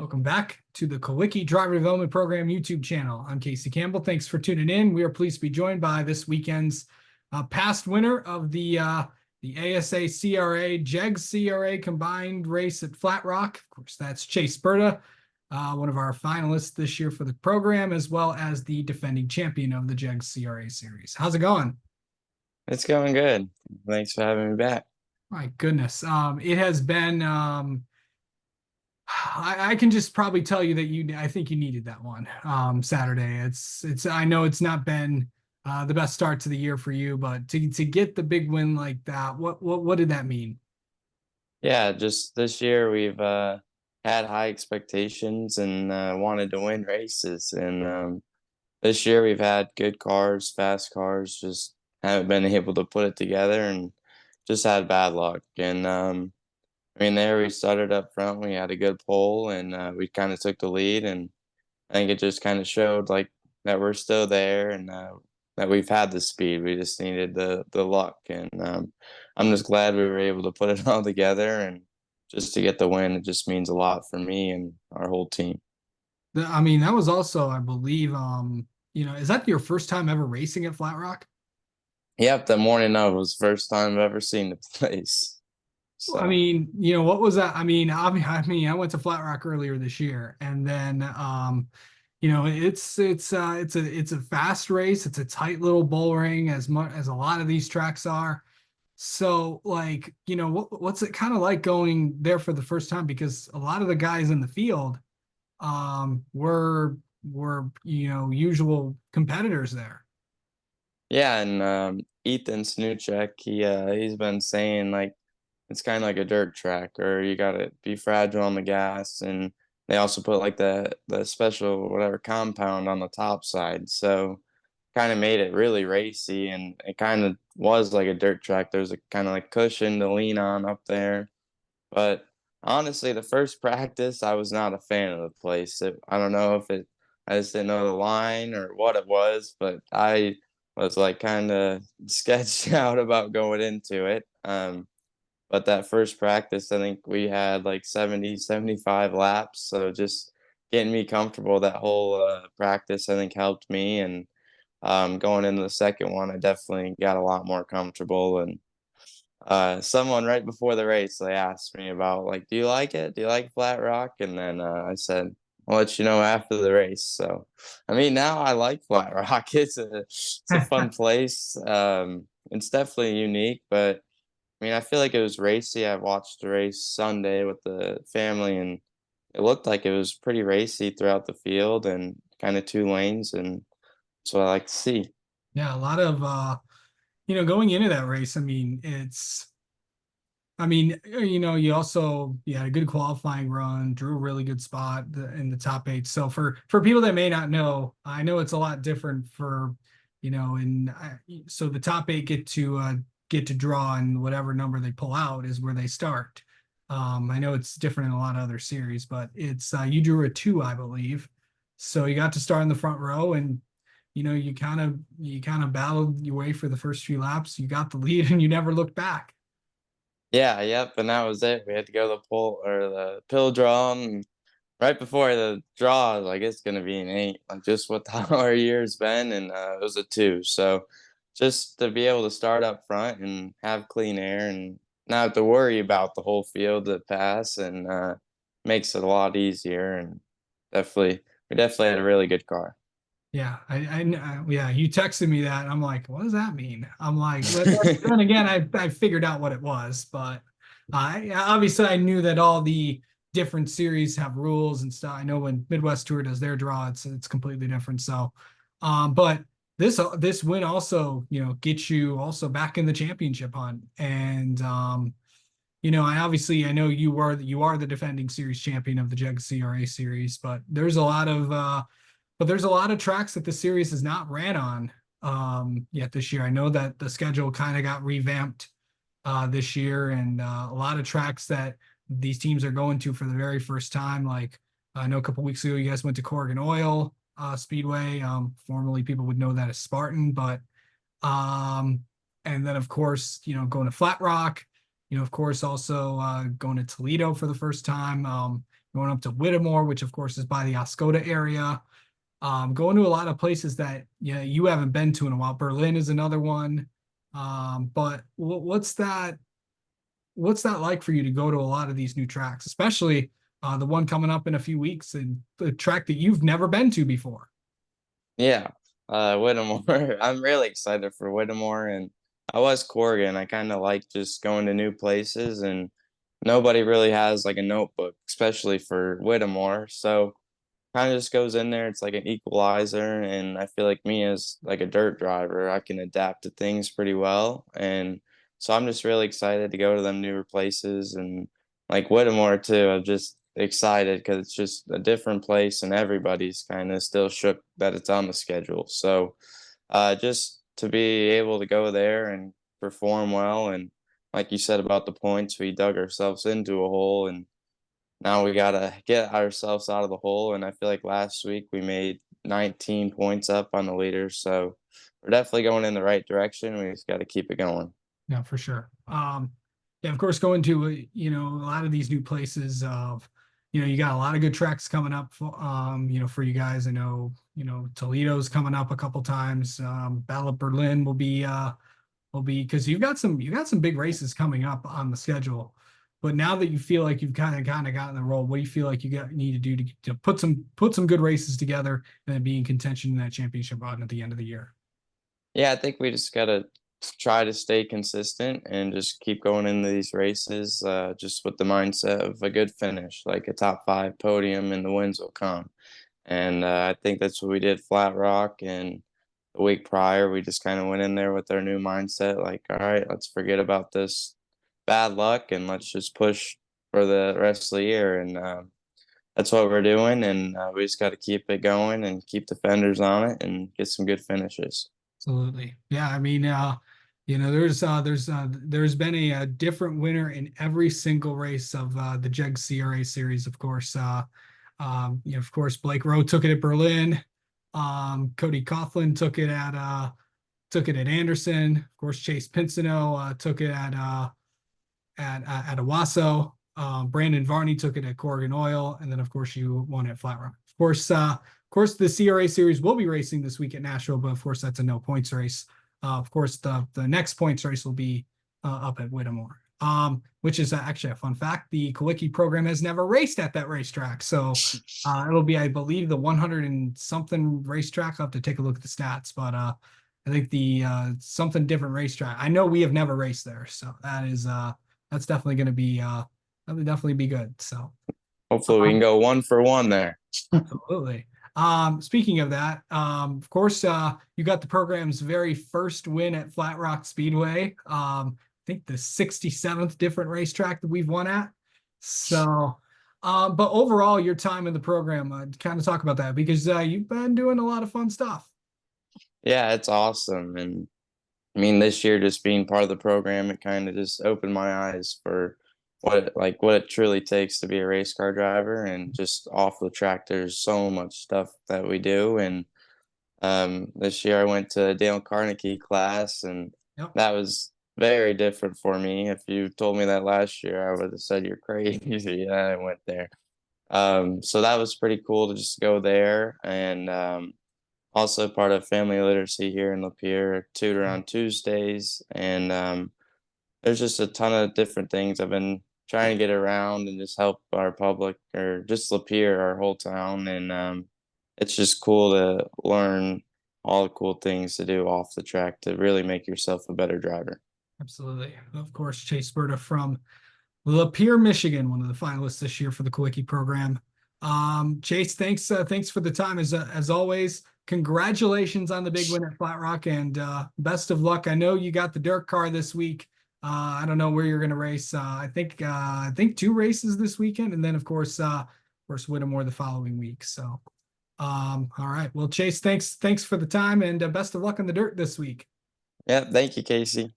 Welcome back to the Kawicki Driver Development Program YouTube channel. I'm Casey Campbell. Thanks for tuning in. We are pleased to be joined by this weekend's past winner of the ASA CRA Jegs CRA combined race at Flat Rock. Of course, that's Chase Burda, one of our finalists this year for the program, as well as the defending champion of the Jegs CRA Series. How's it going? It's going good. Thanks for having me back. My goodness. It has been I can just probably tell you that I think you needed that one Saturday. I know it's not been the best start to the year for you, but to get the big win like that, what did that mean? Yeah, just this year we've had high expectations and wanted to win races. And this year we've had good cars, fast cars, just haven't been able to put it together and just had bad luck. And there we started up front. We had a good pole and we kind of took the lead. And I think it just kind of showed like that we're still there and that we've had the speed. We just needed the luck, and I'm just glad we were able to put it all together and just to get the win. It just means a lot for me and our whole team. That was also, I believe, is that your first time ever racing at Flat Rock? Yep, the morning of was the first time I've ever seen the place. So What was that? I went to Flat Rock earlier this year, and then it's a fast race. It's a tight little bull ring, as much as a lot of these tracks are. So, like, what's it kind of like going there for the first time? Because a lot of the guys in the field were usual competitors there. yeah, and Ethan Snuchek, he's been saying like it's kind of like a dirt track, or you gotta be fragile on the gas, and they also put like the special whatever compound on the top side, so kind of made it really racy, and it kind of was like a dirt track. There's a kind of like cushion to lean on up there, but honestly, the first practice, I was not a fan of the place. I don't know if I just didn't know the line or what it was, but I was like kind of sketched out about going into it. But that first practice, I think we had like 70, 75 laps. So just getting me comfortable that whole practice, I think helped me. And going into the second one, I definitely got a lot more comfortable. And someone right before the race, they asked me about like, do you like it? Do you like Flat Rock? And then I said, I'll let you know after the race. So, now I like Flat Rock. It's a fun place. It's definitely unique, but I feel like it was racy. I watched the race Sunday with the family, and it looked like it was pretty racy throughout the field and kind of two lanes, and that's what I like to see. Yeah, a lot of going into that race. You had a good qualifying run, drew a really good spot in the top eight. So for people that may not know, I know it's a lot different for, so the top eight get to draw, and whatever number they pull out is where they start. I know it's different in a lot of other series, but it's you drew a two, I believe. So you got to start in the front row, and you kind of battled your way for the first few laps. You got the lead, and you never looked back. Yeah, yep, and that was it. We had to go to the pull or the pill draw, and right before the draw, I was like, it's gonna be an eight, like just what how our year's been, and it was a two. So just to be able to start up front and have clean air and not have to worry about the whole field to pass, and makes it a lot easier. And we definitely had a really good car. Yeah, yeah, you texted me that, and I'm like, what does that mean? I'm like, but then again, I figured out what it was, but I obviously I knew that all the different series have rules and stuff. I know when Midwest Tour does their draw, it's completely different. So, but this win also, gets you also back in the championship hunt, and I know you are the defending series champion of the Jegs CRA series, but there's a lot of tracks that the series has not ran on yet this year. I know that the schedule kind of got revamped this year, and a lot of tracks that these teams are going to for the very first time. Like I know a couple weeks ago, you guys went to Corrigan Oil Speedway. Formerly, people would know that as Spartan, but and then of course, going to Flat Rock. of course, also going to Toledo for the first time, going up to Whittemore, which of course is by the Oscoda area. Going to a lot of places that you haven't been to in a while. Berlin is another one. But what's that like for you to go to a lot of these new tracks, especially the one coming up in a few weeks and the track that you've never been to before? Yeah, Whittemore. I'm really excited for Whittemore, and I was Corrigan. I kind of like just going to new places, and nobody really has like a notebook, especially for Whittemore. So kind of just goes in there. It's like an equalizer, and I feel like me as like a dirt driver, I can adapt to things pretty well, and so I'm just really excited to go to them newer places and like Whittemore too. I'm just excited because it's just a different place, and everybody's kind of still shook that it's on the schedule. So just to be able to go there and perform well, and like you said about the points, we dug ourselves into a hole and now we gotta get ourselves out of the hole, and I feel like last week we made 19 points up on the leader, so we're definitely going in the right direction. We just got to keep it going. Yeah, for sure. Yeah, of course, going to a lot of these new places of, you got a lot of good tracks coming up for, for you guys. I know, Toledo's coming up a couple times. Battle of Berlin will be because you got some big races coming up on the schedule. But now that you feel like you've kind of gotten the role, what do you feel like need to do to put some good races together and then be in contention in that championship run at the end of the year? Yeah, I think we just gotta try to stay consistent and just keep going into these races, just with the mindset of a good finish, like a top five podium, and the wins will come. And I think that's what we did Flat Rock. And the week prior, we just kind of went in there with our new mindset, like, all right, let's forget about this bad luck and let's just push for the rest of the year. And that's what we're doing. And we just got to keep it going and keep the fenders on it and get some good finishes. Absolutely. Yeah, I mean, there's been a different winner in every single race of the Jegs CRA series, of course. Of course, Blake Rowe took it at Berlin. Cody Coughlin took it at Anderson. Of course, Chase Pinsino took it at Owasso. Brandon Varney took it at Corrigan Oil, and then of course you won at Flat Rock. Of course, the CRA series will be racing this week at Nashville, but of course that's a no points race. Of course, the next points race will be up at Whittemore, which is actually a fun fact. The Kawicki program has never raced at that racetrack, so it'll be, I believe, the 100 and something racetrack. I'll have to take a look at the stats, but I think the something different racetrack. I know we have never raced there, so that's definitely going to be that'll definitely be good. So Hopefully, we can go 1 for 1 there. absolutely. Speaking of that, of course, you got the program's very first win at Flat Rock Speedway. I think the 67th different racetrack that we've won at. So, but overall, your time in the program, kind of talk about that because you've been doing a lot of fun stuff. Yeah, it's awesome. And I mean, this year just being part of the program, it kind of just opened my eyes for what it truly takes to be a race car driver. And just off the track, there's so much stuff that we do. And this year I went to Dale Carnegie class, and Yep. that was very different for me. If you told me that last year, I would have said you're crazy. Yeah, I went there. So that was pretty cool to just go there. And also part of family literacy here in Lapeer, tutor on Tuesdays. And there's just a ton of different things I've been trying to get around and just help our public, or just Lapeer, our whole town. And it's just cool to learn all the cool things to do off the track to really make yourself a better driver. Absolutely. Of course, Chase Burda from Lapeer, Michigan, one of the finalists this year for the Kawicki program. Chase, thanks for the time as always. Congratulations on the big win at Flat Rock, and best of luck. I know you got the dirt car this week. I don't know where you're going to race. I think 2 races this weekend, and then of course Whittemore the following week. So, all right. Well, Chase, thanks for the time, and best of luck on the dirt this week. Yeah, thank you, Casey.